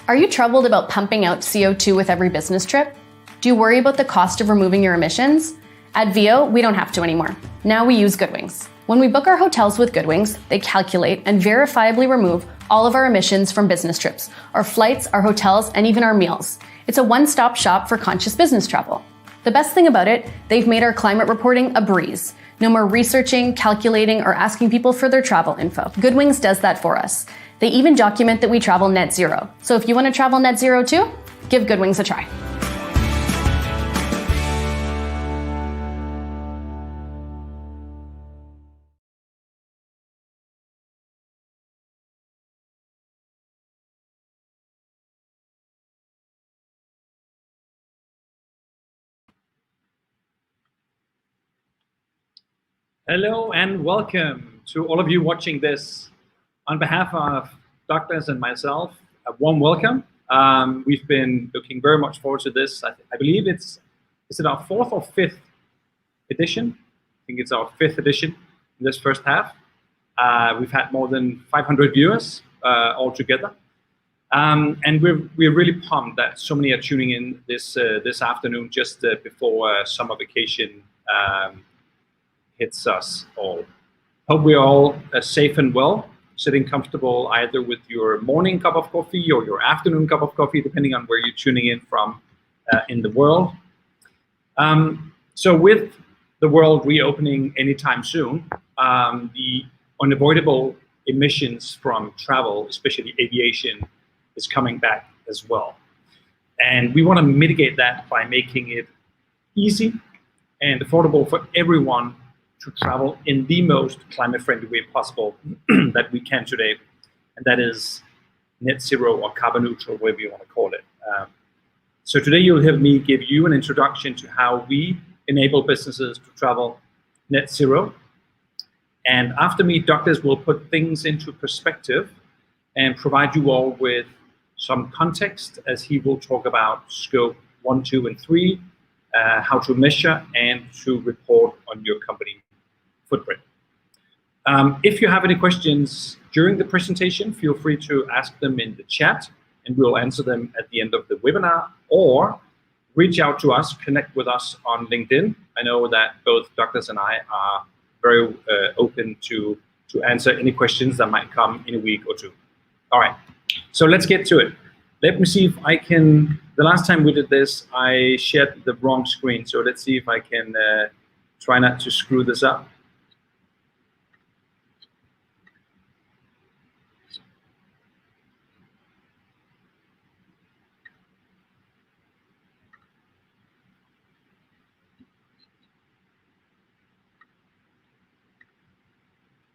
Are you troubled about pumping out CO2 with every business trip? Do you worry about the cost of removing your emissions? At VO, we don't have to anymore. Now we use Goodwings. When we book our hotels with Goodwings, they calculate and verifiably remove all of our emissions from business trips, our flights, our hotels, and even our meals. It's a one-stop shop for conscious business travel. The best thing about it, they've made our climate reporting a breeze. No more researching, calculating, or asking people for their travel info. Goodwings does that for us. They even document that we travel net zero. So if you want to travel net zero too, give Goodwings a try. Hello and welcome to all of you watching this. On behalf of doctors and myself, a warm welcome. We've been looking very much forward to this. I believe is it our fourth or fifth edition? I think it's our fifth edition in this first half. We've had more than 500 viewers altogether. And we're really pumped that so many are tuning in this afternoon just before summer vacation hits us all. Hope we're all safe and well, sitting comfortable either with your morning cup of coffee or your afternoon cup of coffee, depending on where you're tuning in from in the world. So with the world reopening anytime soon, the unavoidable emissions from travel, especially aviation, is coming back as well. And we want to mitigate that by making it easy and affordable for everyone to travel in the most climate-friendly way possible that we can today, and that is net zero or carbon neutral, whatever you want to call it. So today you'll hear me give you an introduction to how we enable businesses to travel net zero. And after me, doctors will put things into perspective and provide you all with some context as he will talk about scope 1, 2, and 3, how to measure and to report on your company footprint. If you have any questions during the presentation, feel free to ask them in the chat and we'll answer them at the end of the webinar, or reach out to us, connect with us on LinkedIn. I know that both doctors and I are very open to answer any questions that might come in a week or two. All right, so let's get to it. Let me see if I can, the last time we did this, I shared the wrong screen. So let's see if I can try not to screw this up.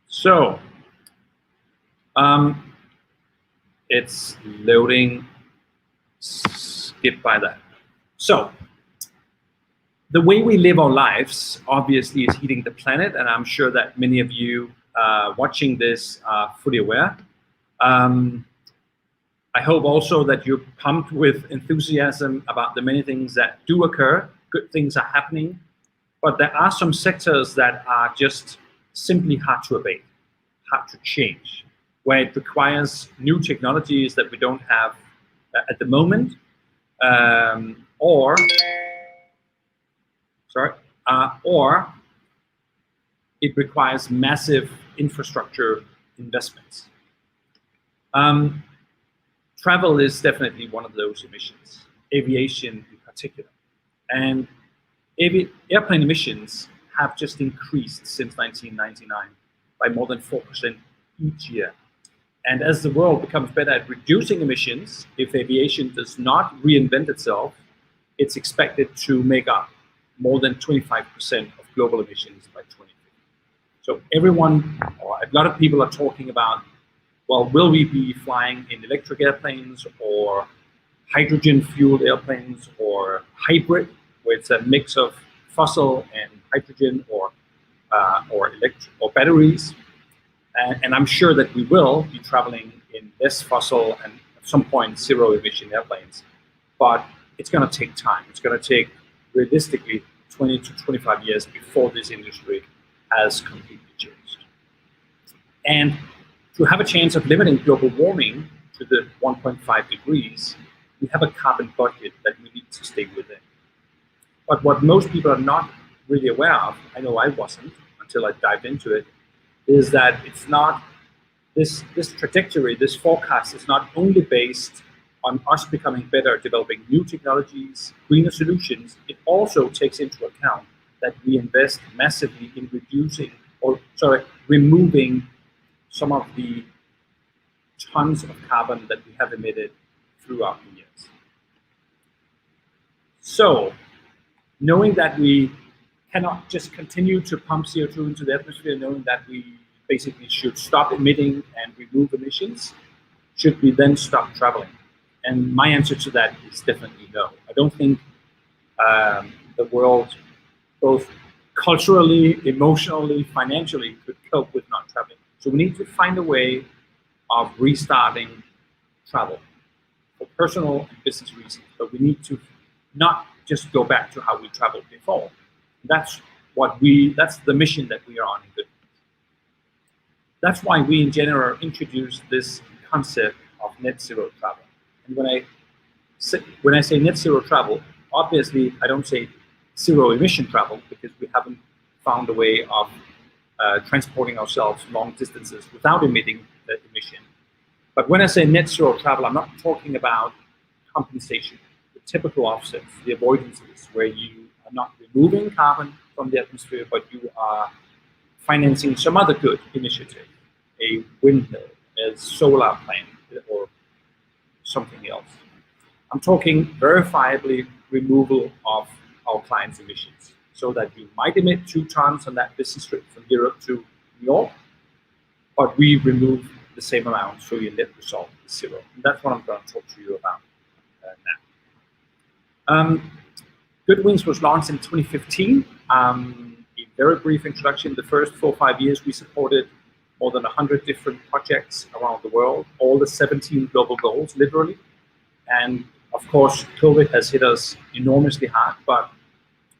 So, it's loading, skip by that. So, the way we live our lives obviously is heating the planet, and I'm sure that many of you watching this are fully aware. I hope also that you're pumped with enthusiasm about the many things that do occur. Good things are happening, but there are some sectors that are just simply hard to abate, hard to change, where it requires new technologies that we don't have at the moment, or it requires massive infrastructure investments. Travel is definitely one of those emissions, aviation in particular. And airplane emissions have just increased since 1999 by more than 4% each year. And as the world becomes better at reducing emissions, if aviation does not reinvent itself, it's expected to make up more than 25% of global emissions by 2050. So everyone, or a lot of people are talking about, well, will we be flying in electric airplanes or hydrogen-fueled airplanes or hybrid, where it's a mix of fossil and hydrogen or electric or batteries? And I'm sure that we will be traveling in less fossil and at some point zero-emission airplanes, but it's going to take time. It's going to take realistically 20 to 25 years before this industry has completely changed. And to have a chance of limiting global warming to the 1.5 degrees, we have a carbon budget that we need to stay within. But what most people are not really aware of, I know I wasn't until I dived into it, is that it's not, this trajectory, this forecast is not only based on us becoming better at developing new technologies, greener solutions. It also takes into account that we invest massively in removing some of the tons of carbon that we have emitted throughout the years. So, knowing that we cannot just continue to pump CO2 into the atmosphere, knowing that we basically should stop emitting and remove emissions, should we then stop traveling? And my answer to that is definitely no. I don't think the world, both culturally, emotionally, financially, could cope with not traveling. So we need to find a way of restarting travel for personal and business reasons. But we need to not just go back to how we traveled before. That's the mission that we are on in Goodwings. That's why we in general introduced this concept of net zero travel. And when I say net zero travel, obviously I don't say zero emission travel, because we haven't found a way of transporting ourselves long distances without emitting the emission. But when I say net zero travel, I'm not talking about compensation, the typical offsets, the avoidances, where you are not removing carbon from the atmosphere, but you are financing some other good initiative, a windmill, a solar plant, or something else. I'm talking verifiably removal of our clients' emissions, so that you might emit 2 tons on that business trip from Europe to New York, but we remove the same amount, so your net result is 0. And that's what I'm going to talk to you about now. Goodwings was launched in 2015. A very brief introduction. The first 4 or 5 years, we supported more than 100 different projects around the world, all the 17 global goals, literally. And of course, COVID has hit us enormously hard, but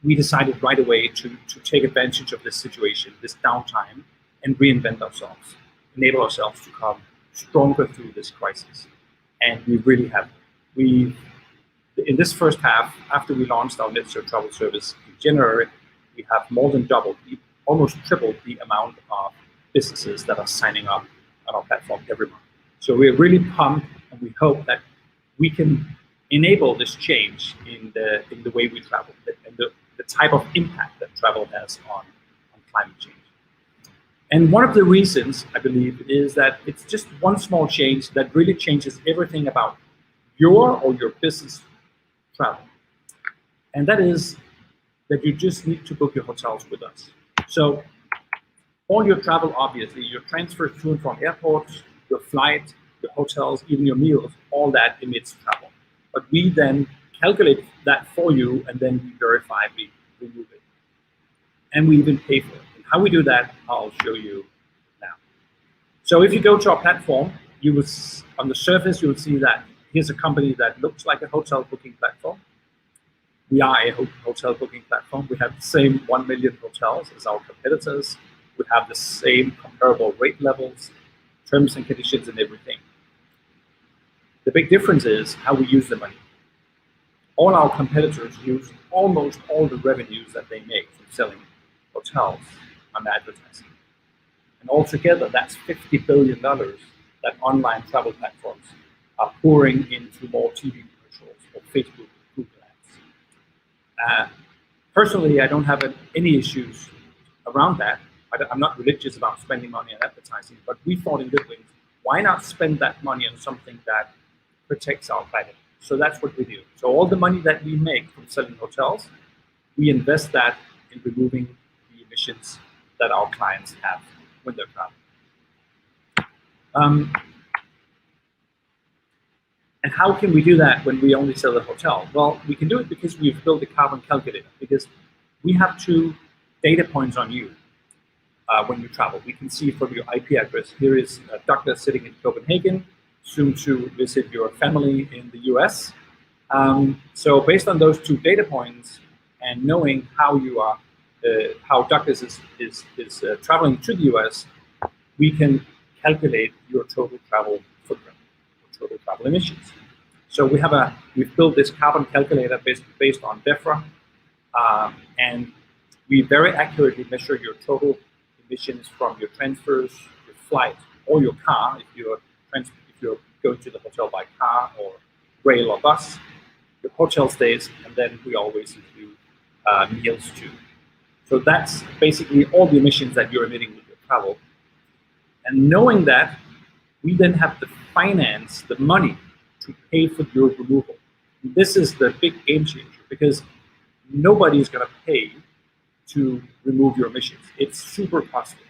we decided right away to take advantage of this situation, this downtime, and reinvent ourselves, enable ourselves to come stronger through this crisis. And we really have. In this first half, after we launched our net zero travel service in January, we have more than doubled, almost tripled the amount of businesses that are signing up on our platform every month. So we're really pumped, and we hope that we can enable this change in the way we travel, and the type of impact that travel has on climate change. And one of the reasons, I believe, is that it's just one small change that really changes everything about your business travel. And that is that you just need to book your hotels with us. So all your travel, obviously, your transfers to and from airports, your flight, your hotels, even your meals, all that emits travel. But we then calculate that for you, and then we verifiably remove it. And we even pay for it. And how we do that, I'll show you now. So if you go to our platform, you will, on the surface, you will see that here's a company that looks like a hotel booking platform. We are a hotel booking platform. We have the same 1 million hotels as our competitors. We have the same comparable rate levels, terms and conditions, and everything. The big difference is how we use the money. All our competitors use almost all the revenues that they make from selling hotels on advertising. And altogether, that's $50 billion that online travel platforms are pouring into more TV commercials or Facebook, Google ads. Personally, I don't have any issues around that. I'm not religious about spending money on advertising, but we thought in Goodwings, why not spend that money on something that protects our planet? So that's what we do. So all the money that we make from selling hotels, we invest that in removing the emissions that our clients have when they're traveling. And how can we do that when we only sell the hotel? Well, we can do it because we've built a carbon calculator, because we have 2 data points on you when you travel. We can see from your IP address, here is a doctor sitting in Copenhagen, soon to visit your family in the US. So based on those 2 data points, and knowing how you are, how Douglas is traveling to the US, we can calculate your total travel footprint, total travel emissions. So we've built this carbon calculator based on DEFRA, and we very accurately measure your total emissions from your transfers, your flight, or your car if you're going to the hotel by car or rail or bus, your hotel stays, and then we always include meals too. So that's basically all the emissions that you're emitting with your travel. And knowing that, we then have the finance, the money to pay for your removal. And this is the big game changer, because nobody is going to pay to remove your emissions. It's super costly.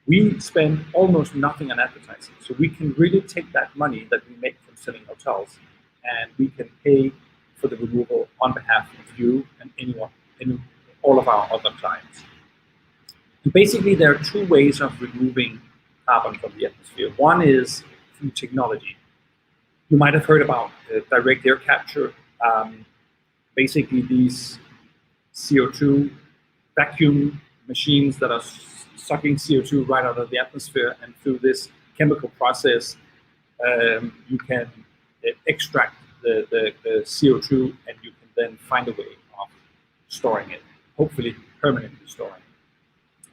We spend almost nothing on advertising, so we can really take that money that we make from selling hotels, and we can pay for the removal on behalf of you and anyone, and all of our other clients. And basically, there are two ways of removing carbon from the atmosphere. One is through technology. You might have heard about direct air capture. Basically, these CO2 vacuum machines that are sucking CO2 right out of the atmosphere, and through this chemical process, you can extract the CO2, and you can then find a way of storing it, hopefully permanently storing it.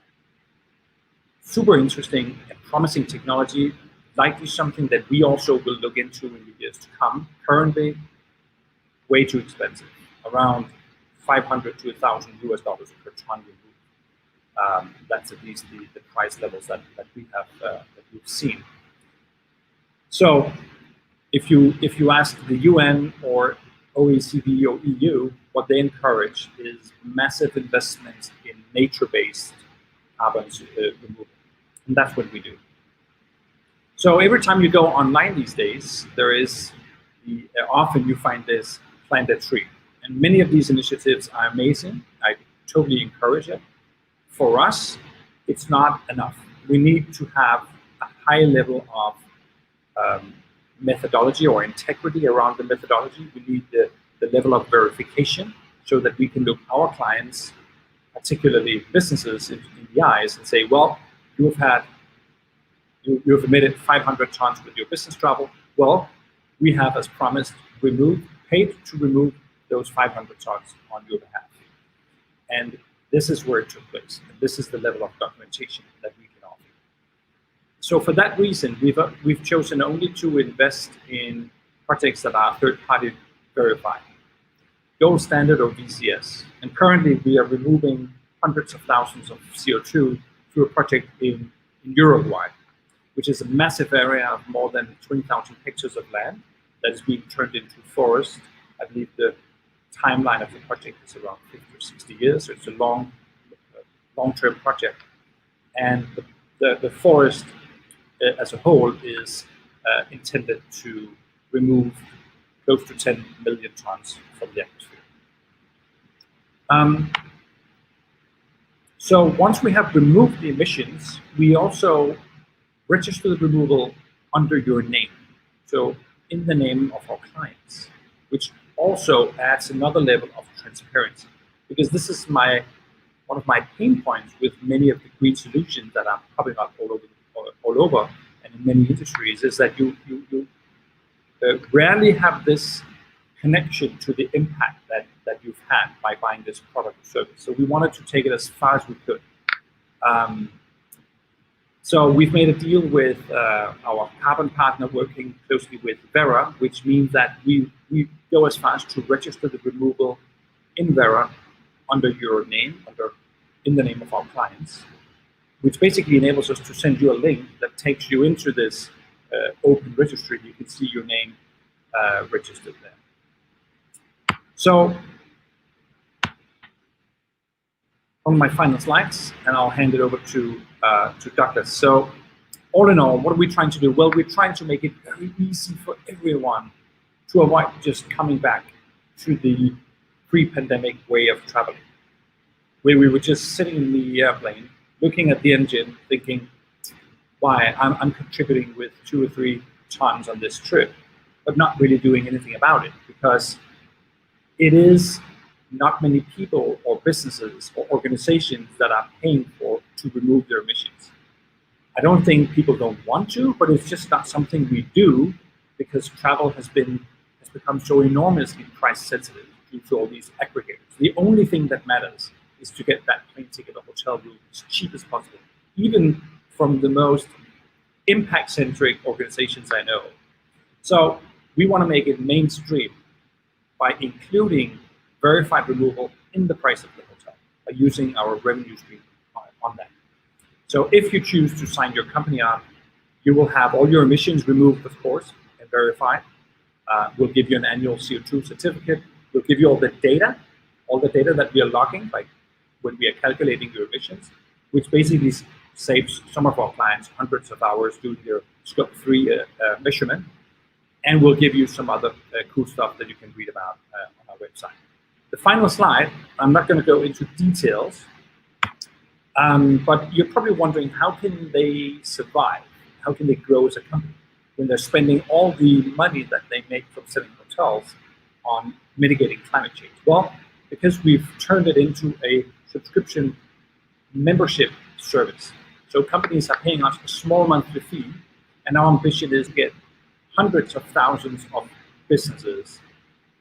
Super interesting and promising technology, likely something that we also will look into in the years to come. Currently, way too expensive, around $500 to $1,000 per ton removed. That's at least the price levels that we have that we've seen. So, if you ask the UN or OECD or EU, what they encourage is massive investments in nature-based carbon removal, and that's what we do. So every time you go online these days, there is often you find this plant a tree, and many of these initiatives are amazing. I totally encourage it. For us, it's not enough. We need to have a high level of methodology or integrity around the methodology. We need the level of verification so that we can look our clients, particularly businesses, in the eyes and say, well, you've emitted 500 tons with your business travel. Well, we have, as promised, paid to remove those 500 tons on your behalf. And this is where it took place. And this is the level of documentation that we can offer. So for that reason, we've chosen only to invest in projects that are third-party verified, gold standard or VCS. And currently, we are removing hundreds of thousands of CO2 through a project in Uruguay, which is a massive area of more than 20,000 hectares of land that is being turned into forest. I believe the timeline of the project is around 50 or 60 years, so it's a long-term project. And the forest as a whole is intended to remove close to 10 million tons from the atmosphere. So once we have removed the emissions, we also register the removal under your name, so in the name of our clients, which also adds another level of transparency, because this is one of my pain points with many of the green solutions that are popping up all over and in many industries, is that you rarely have this connection to the impact that you've had by buying this product or service. So we wanted to take it as far as we could. So we've made a deal with our carbon partner working closely with Vera, which means that we go as far as to register the removal in Vera under your name, in the name of our clients, which basically enables us to send you a link that takes you into this open registry. You can see your name registered there. So on my final slides, and I'll hand it over to Douglas. So all in all, what are we trying to do? Well, we're trying to make it very easy for everyone to avoid just coming back to the pre-pandemic way of traveling, where we were just sitting in the airplane, looking at the engine, thinking, why, I'm contributing with 2 or 3 tons on this trip, but not really doing anything about it, because it is not many people or businesses or organizations that are paying to remove their emissions. I don't think people don't want to, but it's just not something we do because travel has become so enormously price sensitive due to all these aggregators. The only thing that matters is to get that plane ticket or hotel room as cheap as possible, even from the most impact-centric organizations I know. So we want to make it mainstream by including verified removal in the price of the hotel, by using our revenue stream on that. So if you choose to sign your company up, you will have all your emissions removed, of course, and verified. We'll give you an annual CO2 certificate. We'll give you all the data that we are logging, like when we are calculating your emissions, which basically saves some of our clients hundreds of hours doing their scope 3 measurement. And we'll give you some other cool stuff that you can read about on our website. The final slide, I'm not going to go into details, but you're probably wondering, how can they survive? How can they grow as a company when they're spending all the money that they make from selling hotels on mitigating climate change? Well, because we've turned it into a subscription membership service. So companies are paying us a small monthly fee, and our ambition is to get hundreds of thousands of businesses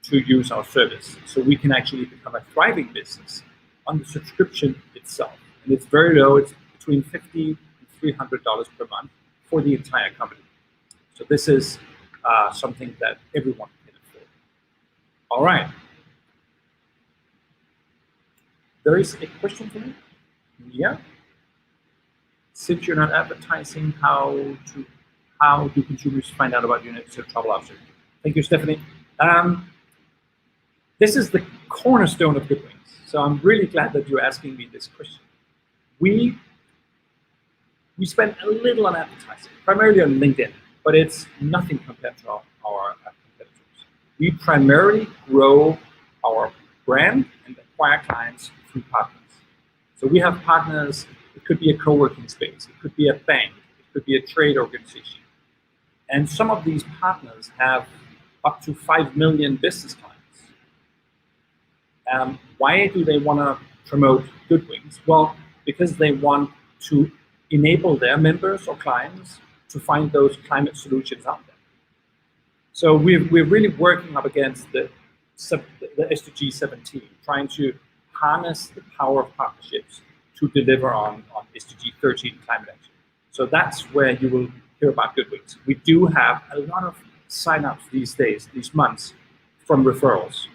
to use our service, so we can actually become a thriving business on the subscription itself. And it's very low. It's between $50 and $300 per month for the entire company. So this is something that everyone can afford. All right. There is a question for me? Yeah. Since you're not advertising, how do consumers find out about your next travel option? Thank you, Stephanie. This is the cornerstone of Goodwings. So I'm really glad that you're asking me this question. We spend a little on advertising, primarily on LinkedIn, but it's nothing compared to our competitors. We primarily grow our brand and acquire clients through partners. So we have partners. It could be a co-working space. It could be a bank. It could be a trade organization. And some of these partners have up to 5 million business clients. Why do they want to promote Goodwings? Well, because they want to enable their members or clients to find those climate solutions out there. So we're really working up against the SDG 17, trying to harness the power of partnerships to deliver on SDG 13 climate action. So that's where you will hear about Goodwings. We do have a lot of sign-ups these days, these months, from referrals.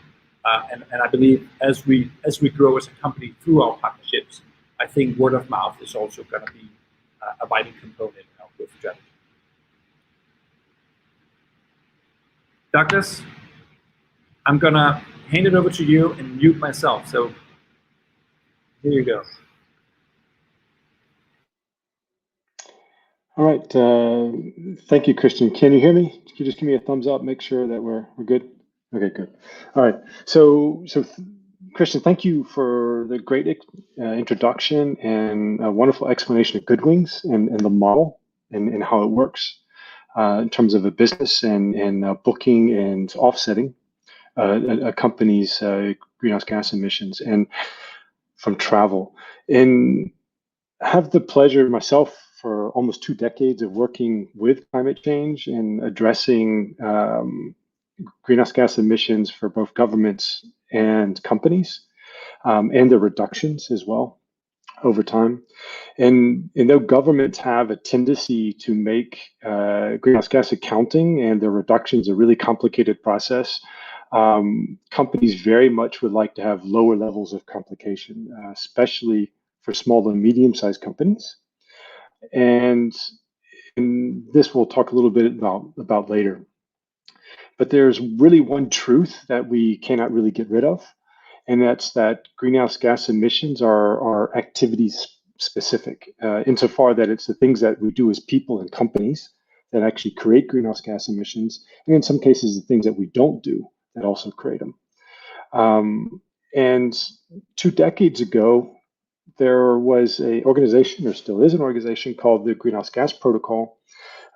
And I believe as we grow as a company through our partnerships, I think word of mouth is also going to be a vital component of growth strategy. Douglas, I'm going to hand it over to you and mute myself. So here you go. All right. Thank you, Christian. Can you hear me? Can you just give me a thumbs up, make sure that we're good? Okay, good. All right. So Christian, thank you for the great introduction and a wonderful explanation of Goodwings and the model and how it works in terms of a business and booking and offsetting a company's greenhouse gas emissions and from travel. And I have the pleasure myself for almost 2 decades of working with climate change and addressing greenhouse gas emissions for both governments and companies, and the reductions as well over time. And though governments have a tendency to make greenhouse gas accounting and the reductions a really complicated process, companies very much would like to have lower levels of complication, especially for small and medium-sized companies. And this we'll talk a little bit about later. But there's really one truth that we cannot really get rid of, and that's that greenhouse gas emissions are activities specific, insofar that it's the things that we do as people and companies that actually create greenhouse gas emissions, and in some cases the things that we don't do that also create them. And 2 decades ago, there was an organization, or still is an organization, called the Greenhouse Gas Protocol,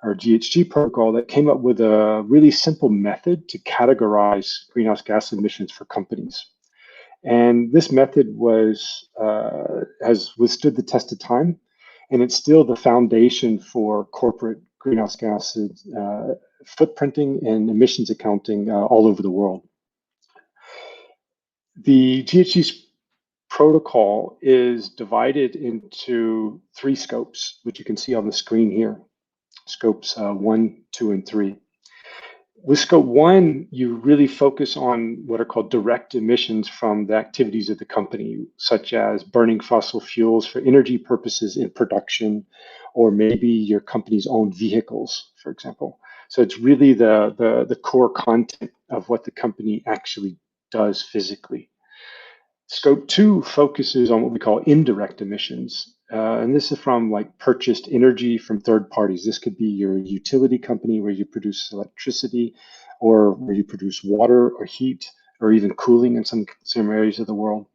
or GHG protocol, that came up with a really simple method to categorize greenhouse gas emissions for companies. And this method has withstood the test of time, and it's still the foundation for corporate greenhouse gas footprinting and emissions accounting all over the world. The GHG's protocol is divided into 3 scopes, which you can see on the screen here, scopes 1, 2, and 3. With scope 1, you really focus on what are called direct emissions from the activities of the company, such as burning fossil fuels for energy purposes in production, or maybe your company's own vehicles, for example. So it's really the core content of what the company actually does physically. Scope 2 focuses on what we call indirect emissions. And this is from like purchased energy from third parties. This could be your utility company where you produce electricity, or where you produce water or heat, or even cooling in some areas of the world.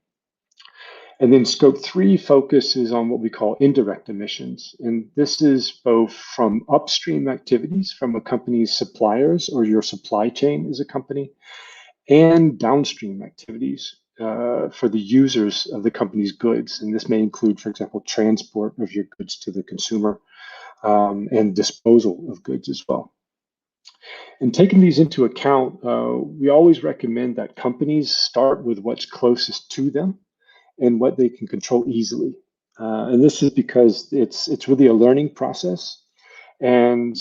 And then scope 3 focuses on what we call indirect emissions. And this is both from upstream activities from a company's suppliers or your supply chain as a company, and downstream activities for the users of the company's goods. And this may include, for example, transport of your goods to the consumer, and disposal of goods as well. And taking these into account, we always recommend that companies start with what's closest to them and what they can control easily. And this is because it's really a learning process. And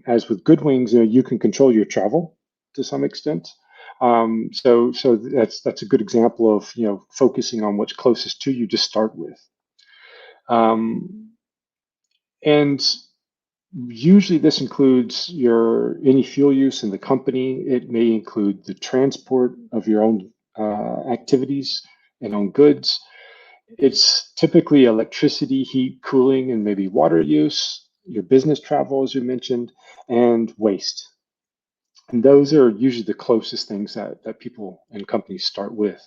as with Goodwings, you can control your travel to some extent. So that's a good example of focusing on what's closest to you to start with. And usually this includes any fuel use in the company. It may include the transport of your own activities and own goods. It's typically electricity, heat, cooling, and maybe water use, your business travel, as you mentioned, and waste. And those are usually the closest things that people and companies start with.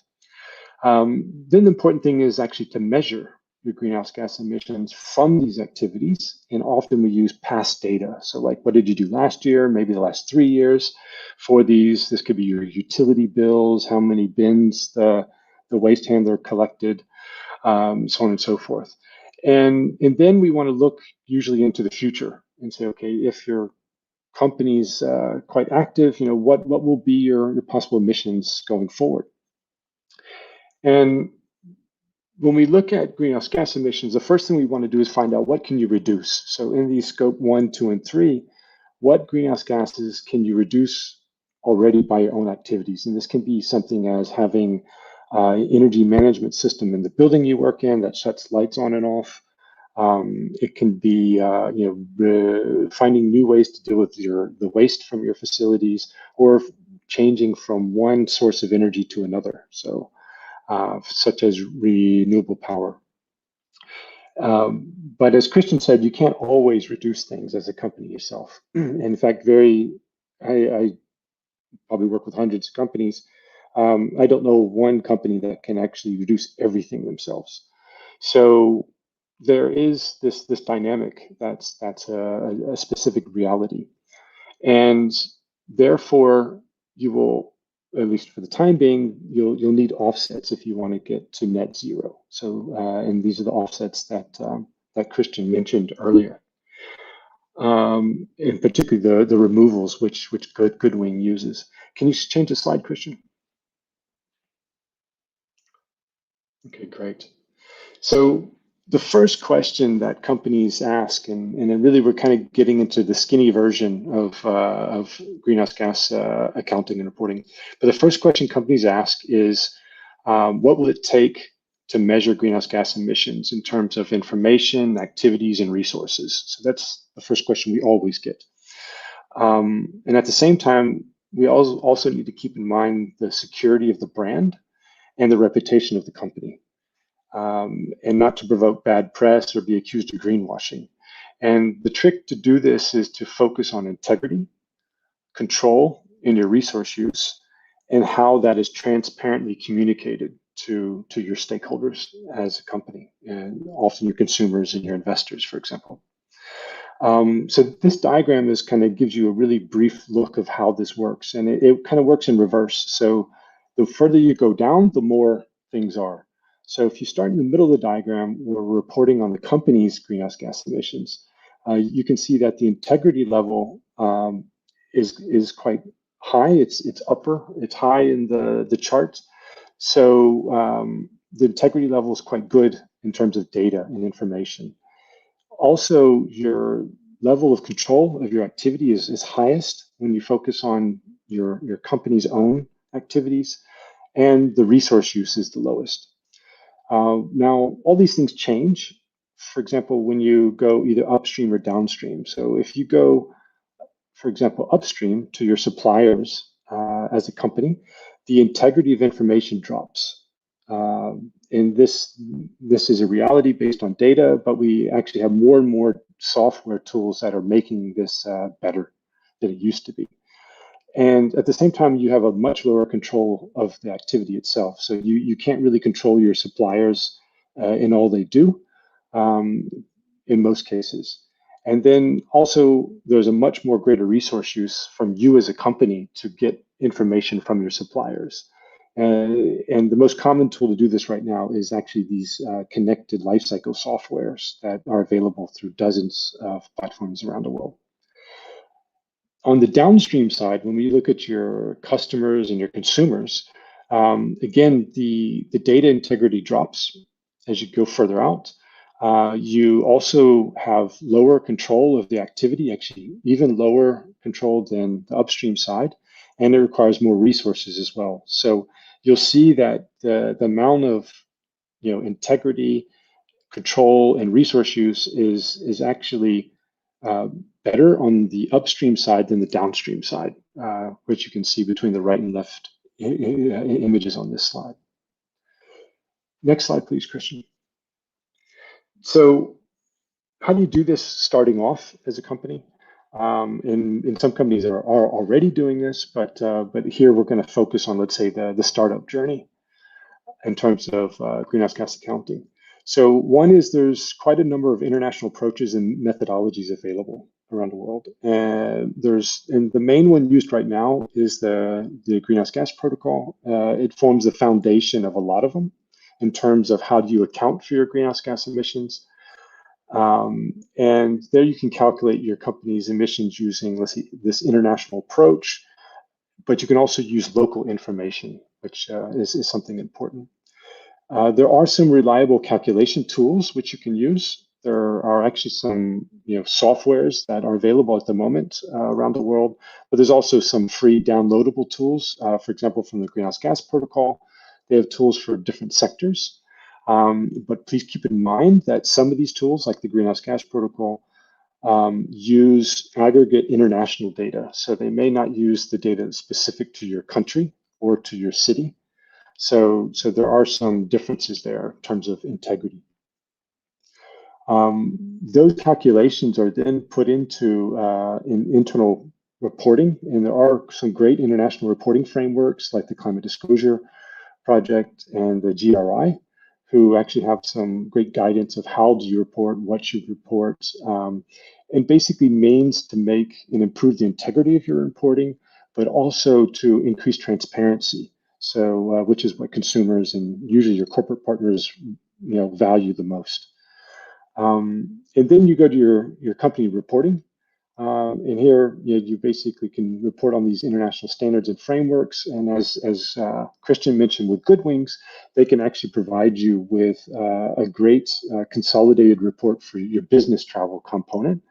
Then the important thing is actually to measure your greenhouse gas emissions from these activities. And often we use past data. So like, what did you do last year? Maybe the last 3 years for these. This could be your utility bills, how many bins the waste handler collected, so on and so forth. And then we want to look usually into the future and say, okay, if your company's quite active, what will be your possible emissions going forward? And when we look at greenhouse gas emissions, the first thing we want to do is find out what can you reduce. So in these scope 1, 2, and 3, what greenhouse gases can you reduce already by your own activities? And this can be something as having energy management system in the building you work in that shuts lights on and off. It can be finding new ways to deal with the waste from your facilities, or changing from one source of energy to another. So such as renewable power. But as Christian said, you can't always reduce things as a company yourself. In fact, I probably work with hundreds of companies. I don't know one company that can actually reduce everything themselves. So there is this dynamic that's a specific reality. And therefore, you will, at least for the time being, you'll need offsets if you want to get to net zero. So, and these are the offsets that Christian mentioned earlier. In particular, the removals which Goodwing uses. Can you change the slide, Christian? Okay, great. So the first question that companies ask, and then really we're kind of getting into the skinny version of greenhouse gas accounting and reporting. But the first question companies ask is, what will it take to measure greenhouse gas emissions in terms of information, activities, and resources? So that's the first question we always get. And at the same time, we also need to keep in mind the security of the brand and the reputation of the company. And not to provoke bad press or be accused of greenwashing. And the trick to do this is to focus on integrity, control in your resource use, and how that is transparently communicated to your stakeholders as a company, and often your consumers and your investors, for example. So this diagram gives you a really brief look of how this works, and it kind of works in reverse. So the further you go down, the more things are. So if you start in the middle of the diagram, we're reporting on the company's greenhouse gas emissions. You can see that the integrity level is quite high. It's high in the chart. So the integrity level is quite good in terms of data and information. Also, your level of control of your activity is highest when you focus on your company's own activities, and the resource use is the lowest. Now, all these things change. For example, when you go either upstream or downstream. So if you go, for example, upstream to your suppliers as a company, the integrity of information drops. And this is a reality based on data, but we actually have more and more software tools that are making this better than it used to be. And at the same time, you have a much lower control of the activity itself. So you can't really control your suppliers in all they do in most cases. And then also, there's a much more greater resource use from you as a company to get information from your suppliers. And the most common tool to do this right now is actually these connected lifecycle softwares that are available through dozens of platforms around the world. On the downstream side, when we look at your customers and your consumers, again, the data integrity drops as you go further out. You also have lower control of the activity, actually even lower control than the upstream side, and it requires more resources as well. So you'll see that the amount of integrity, control, and resource use is actually better on the upstream side than the downstream side, which you can see between the right and left images on this slide. Next slide, please, Christian. So how do you do this starting off as a company? In some companies are already doing this, but here we're going to focus on, let's say, the startup journey in terms of greenhouse gas accounting. So one is there's quite a number of international approaches and methodologies available around the world. And the main one used right now is the Greenhouse Gas Protocol. It forms the foundation of a lot of them in terms of how do you account for your greenhouse gas emissions. And there you can calculate your company's emissions using, let's see, this international approach, but you can also use local information, which is something important. There are some reliable calculation tools which you can use. There are actually some softwares that are available at the moment around the world, but there's also some free downloadable tools. For example, from the Greenhouse Gas Protocol, they have tools for different sectors. But please keep in mind that some of these tools, like the Greenhouse Gas Protocol, use aggregate international data. So they may not use the data specific to your country or to your city. So there are some differences there in terms of integrity. Those calculations are then put into internal reporting, and there are some great international reporting frameworks like the Climate Disclosure Project and the GRI, who actually have some great guidance of how do you report, what you report, and basically means to make and improve the integrity of your reporting, but also to increase transparency. So, which is what consumers and usually your corporate partners, value the most. And then you go to your company reporting, and here you basically can report on these international standards and frameworks. And as Christian mentioned with Goodwings, they can actually provide you with a great consolidated report for your business travel component.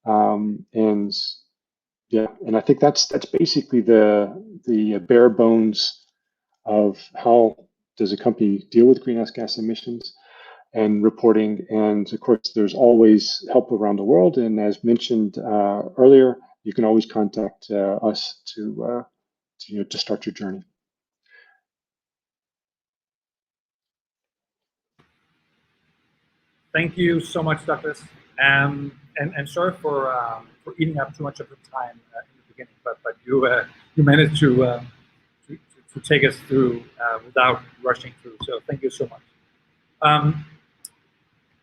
And I think that's basically the bare bones of how does a company deal with greenhouse gas emissions and reporting. And of course, there's always help around the world. And as mentioned earlier, you can always contact us to start your journey. Thank you so much, Douglas. And sorry for eating up too much of the time in the beginning, but you managed to take us through without rushing through. So thank you so much.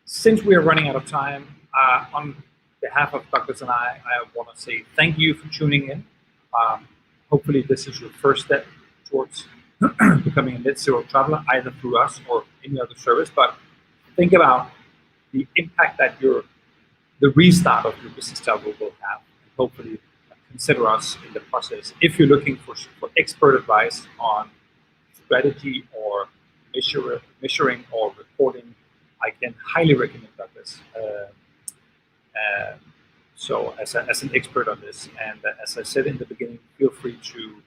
Since we are running out of time, on behalf of Douglas and I want to say thank you for tuning in. Hopefully this is your first step towards becoming a net zero traveler, either through us or any other service, but think about the impact that the restart of your business travel will have, and hopefully consider us in the process. If you're looking for expert advice on strategy or measuring or reporting, I can highly recommend Douglas. So as an expert on this, and as I said in the beginning, feel free to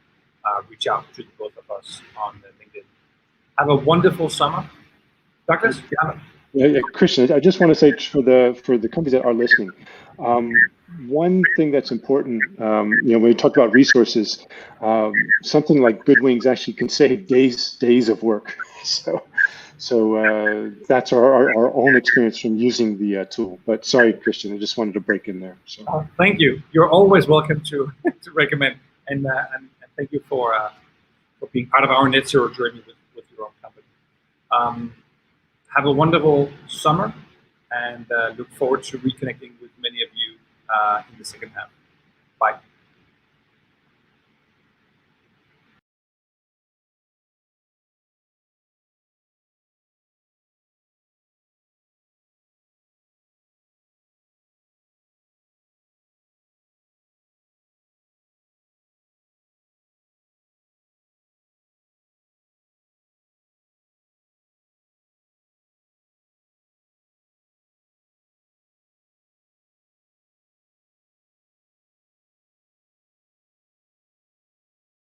reach out to the both of us on LinkedIn. Have a wonderful summer. Douglas, you have it. Yeah, Christian, I just want to say for the companies that are listening, one thing that's important, when we talk about resources, something like Goodwings actually can save days of work. So that's our own experience from using the tool. But sorry, Christian, I just wanted to break in there. So thank you. You're always welcome to recommend, and thank you for being part of our net zero journey with your own company. Have a wonderful summer, and look forward to reconnecting with many of you in the second half. Bye.